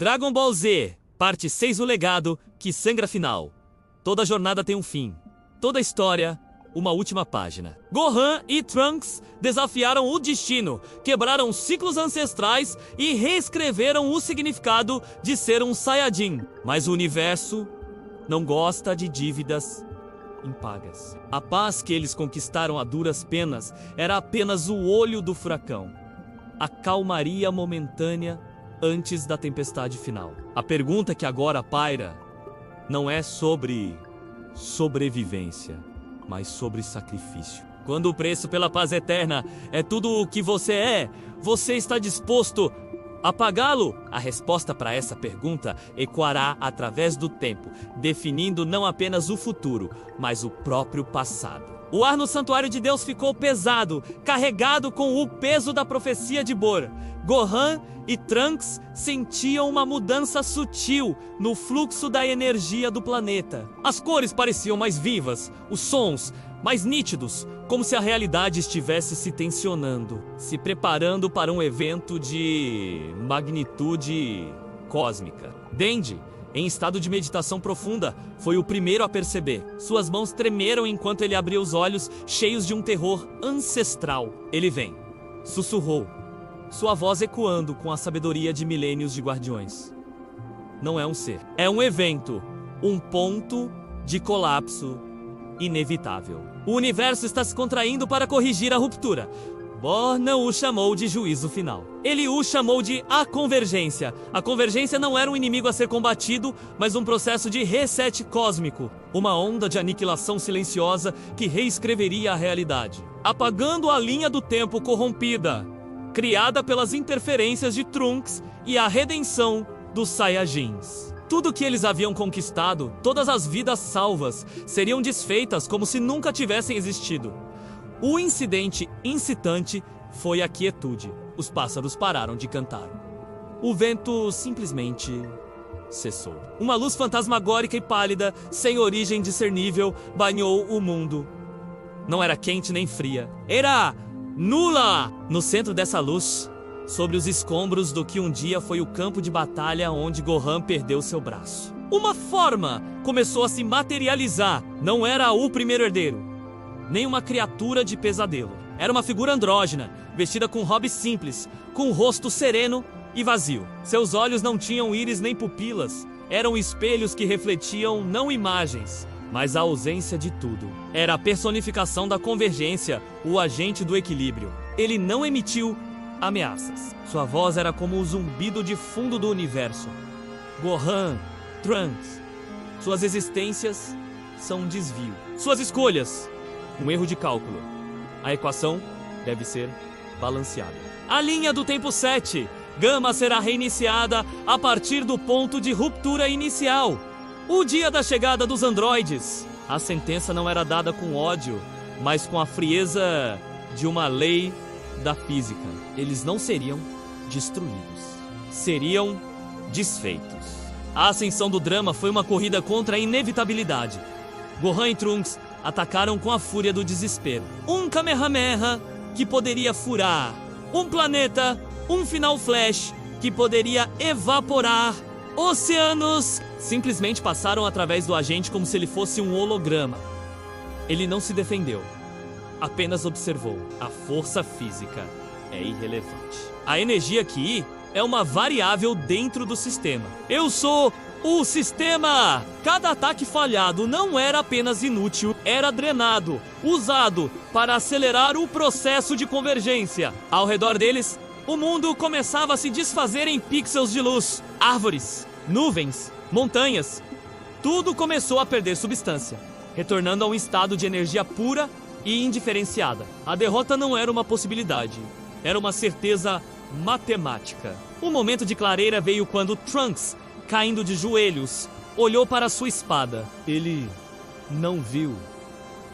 Dragon Ball Z, parte 6, o legado que sangra final. Toda jornada tem um fim. Toda história, uma última página. Gohan e Trunks desafiaram o destino, quebraram ciclos ancestrais e reescreveram o significado de ser um Saiyajin. Mas o universo não gosta de dívidas impagas. A paz que eles conquistaram a duras penas era apenas o olho do furacão. A calmaria momentânea antes da tempestade final. A pergunta que agora paira não é sobre sobrevivência, mas sobre sacrifício. Quando o preço pela paz eterna é tudo o que você está disposto a pagá-lo? A resposta para essa pergunta ecoará através do tempo, definindo não apenas o futuro, mas o próprio passado. O ar no Santuário de Deus ficou pesado, carregado com o peso da profecia de Bor. Gohan e Trunks sentiam uma mudança sutil no fluxo da energia do planeta. As cores pareciam mais vivas, os sons mais nítidos, como se a realidade estivesse se tensionando, se preparando para um evento de magnitude cósmica. Denji, em estado de meditação profunda, foi o primeiro a perceber. Suas mãos tremeram enquanto ele abriu os olhos, cheios de um terror ancestral. Ele vem, sussurrou, sua voz ecoando com a sabedoria de milênios de guardiões. Não é um ser, é um evento, um ponto de colapso inevitável. O universo está se contraindo para corrigir a ruptura. Bor não o chamou de juízo final. Ele o chamou de a convergência. A convergência não era um inimigo a ser combatido, mas um processo de reset cósmico. Uma onda de aniquilação silenciosa que reescreveria a realidade, apagando a linha do tempo corrompida, criada pelas interferências de Trunks e a redenção dos Saiyajins. Tudo que eles haviam conquistado, todas as vidas salvas, seriam desfeitas como se nunca tivessem existido. O incidente incitante foi a quietude. Os pássaros pararam de cantar. O vento simplesmente cessou. Uma luz fantasmagórica e pálida, sem origem discernível, banhou o mundo. Não era quente nem fria. Era nula! No centro dessa luz, sobre os escombros do que um dia foi o campo de batalha onde Gohan perdeu seu braço, uma forma começou a se materializar. Não era o primeiro herdeiro, nem uma criatura de pesadelo. Era uma figura andrógena, vestida com robe simples, com um rosto sereno e vazio. Seus olhos não tinham íris nem pupilas. Eram espelhos que refletiam não imagens, mas a ausência de tudo. Era a personificação da convergência, o agente do equilíbrio. Ele não emitiu ameaças. Sua voz era como o zumbido de fundo do universo. Gohan, Trunks, suas existências são um desvio. Suas escolhas, um erro de cálculo. A equação deve ser balanceada. A linha do tempo 7. Gama será reiniciada a partir do ponto de ruptura inicial. O dia da chegada dos androides. A sentença não era dada com ódio, mas com a frieza de uma lei da física. Eles não seriam destruídos, seriam desfeitos. A ascensão do drama foi uma corrida contra a inevitabilidade. Gohan e Trunks atacaram com a fúria do desespero. Um Kamehameha que poderia furar um planeta, um final flash que poderia evaporar oceanos. Simplesmente passaram através do agente como se ele fosse um holograma. Ele não se defendeu, apenas observou. A força física é irrelevante. A energia Ki é uma variável dentro do sistema. Eu sou o sistema! Cada ataque falhado não era apenas inútil, era drenado, usado para acelerar o processo de convergência. Ao redor deles, o mundo começava a se desfazer em pixels de luz. Árvores, nuvens, montanhas. Tudo começou a perder substância, retornando a um estado de energia pura e indiferenciada. A derrota não era uma possibilidade, era uma certeza matemática. O momento de clareira veio quando Trunks, caindo de joelhos, olhou para sua espada. Ele não viu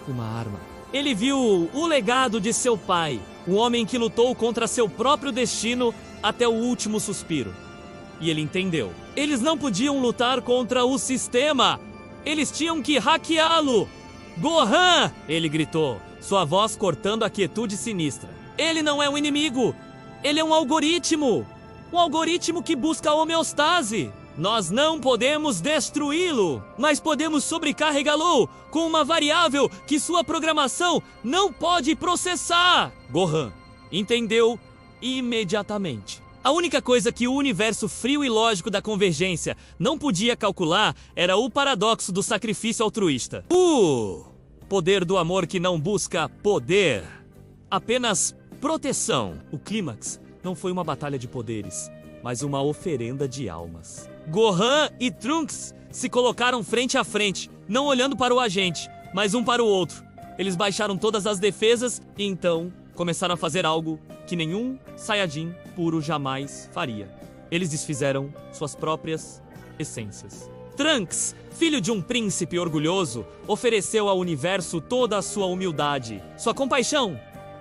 uma arma. Ele viu o legado de seu pai, um homem que lutou contra seu próprio destino até o último suspiro. E ele entendeu. Eles não podiam lutar contra o sistema. Eles tinham que hackeá-lo. Gohan! Ele gritou, sua voz cortando a quietude sinistra. Ele não é um inimigo. Ele é um algoritmo. Um algoritmo que busca a homeostase. Nós não podemos destruí-lo, mas podemos sobrecarregá-lo com uma variável que sua programação não pode processar. Gohan entendeu imediatamente. A única coisa que o universo frio e lógico da convergência não podia calcular era o paradoxo do sacrifício altruísta. O poder do amor que não busca poder, apenas proteção. O clímax não foi uma batalha de poderes, mas uma oferenda de almas. Gohan e Trunks se colocaram frente a frente, não olhando para o agente, mas um para o outro. Eles baixaram todas as defesas e então começaram a fazer algo que nenhum Saiyajin puro jamais faria. Eles desfizeram suas próprias essências. Trunks, filho de um príncipe orgulhoso, ofereceu ao universo toda a sua humildade, sua compaixão,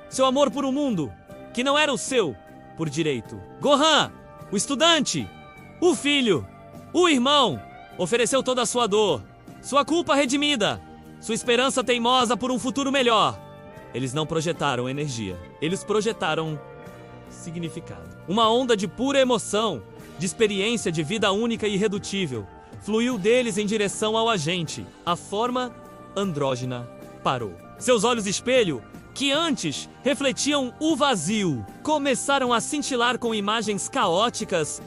seu amor por um mundo que não era o seu por direito. Gohan, o estudante, o filho, o irmão, ofereceu toda a sua dor, sua culpa redimida, sua esperança teimosa por um futuro melhor. Eles não projetaram energia, eles projetaram significado. Uma onda de pura emoção, de experiência de vida única e irredutível, fluiu deles em direção ao agente. A forma andrógena parou. Seus olhos espelho, que antes refletiam o vazio, começaram a cintilar com imagens caóticas.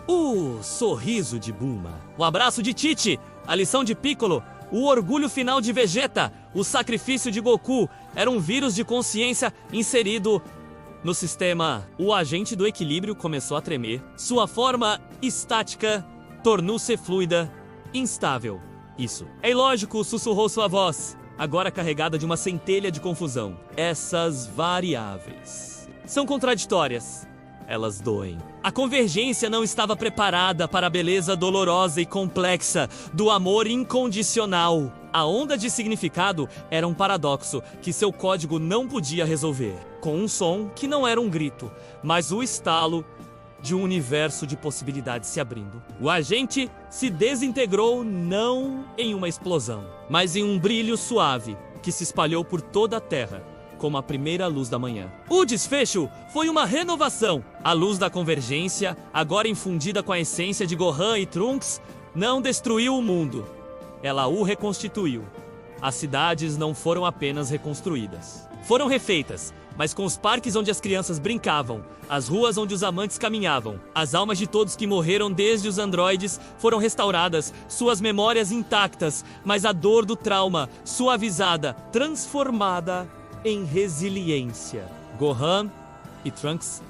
O sorriso de Bulma, o abraço de Tite, a lição de Piccolo, o orgulho final de Vegeta, o sacrifício de Goku, era um vírus de consciência inserido no sistema. O agente do equilíbrio começou a tremer. Sua forma estática tornou-se fluida, instável. Isso é ilógico, sussurrou sua voz, agora carregada de uma centelha de confusão. Essas variáveis são contraditórias. Elas doem. A convergência não estava preparada para a beleza dolorosa e complexa do amor incondicional. A onda de significado era um paradoxo que seu código não podia resolver, com um som que não era um grito, mas o estalo de um universo de possibilidades se abrindo. O agente se desintegrou não em uma explosão, mas em um brilho suave que se espalhou por toda a Terra, como a primeira luz da manhã. O desfecho foi uma renovação. A luz da convergência, agora infundida com a essência de Gohan e Trunks, não destruiu o mundo. Ela o reconstituiu. As cidades não foram apenas reconstruídas. Foram refeitas, mas com os parques onde as crianças brincavam, as ruas onde os amantes caminhavam. As almas de todos que morreram desde os androides foram restauradas, suas memórias intactas, mas a dor do trauma, suavizada, transformada em resiliência. Gohan e Trunks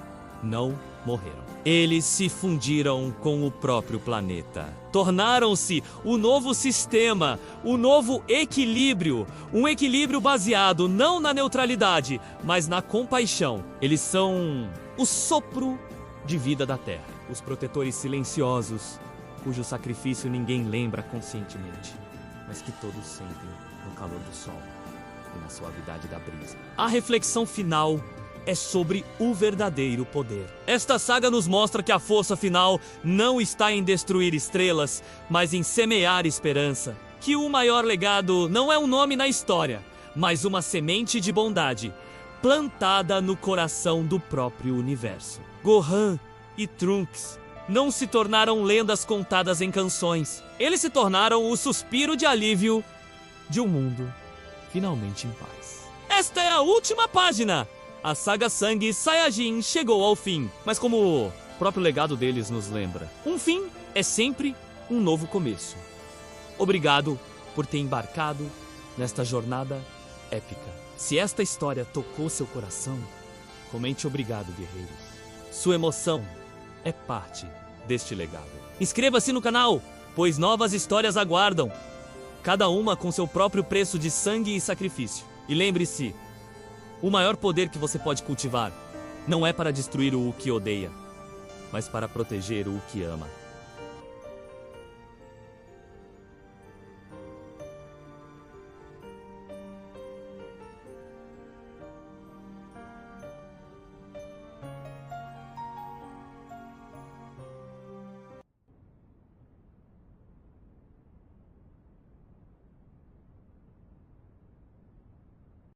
não morreram. Eles se fundiram com o próprio planeta. Tornaram-se o novo sistema, o novo equilíbrio. Um equilíbrio baseado não na neutralidade, mas na compaixão. Eles são o sopro de vida da Terra. Os protetores silenciosos, cujo sacrifício ninguém lembra conscientemente, mas que todos sentem no calor do sol e na suavidade da brisa. A reflexão final é sobre o verdadeiro poder. Esta saga nos mostra que a força final não está em destruir estrelas, mas em semear esperança. Que o maior legado não é um nome na história, mas uma semente de bondade, plantada no coração do próprio universo. Gohan e Trunks não se tornaram lendas contadas em canções. Eles se tornaram o suspiro de alívio de um mundo finalmente em paz. Esta é a última página! A saga Sangue Saiyajin chegou ao fim, mas como o próprio legado deles nos lembra, um fim é sempre um novo começo. Obrigado por ter embarcado nesta jornada épica. Se esta história tocou seu coração, comente obrigado, guerreiros. Sua emoção é parte deste legado. Inscreva-se no canal, pois novas histórias aguardam, cada uma com seu próprio preço de sangue e sacrifício. E lembre-se, o maior poder que você pode cultivar não é para destruir o que odeia, mas para proteger o que ama.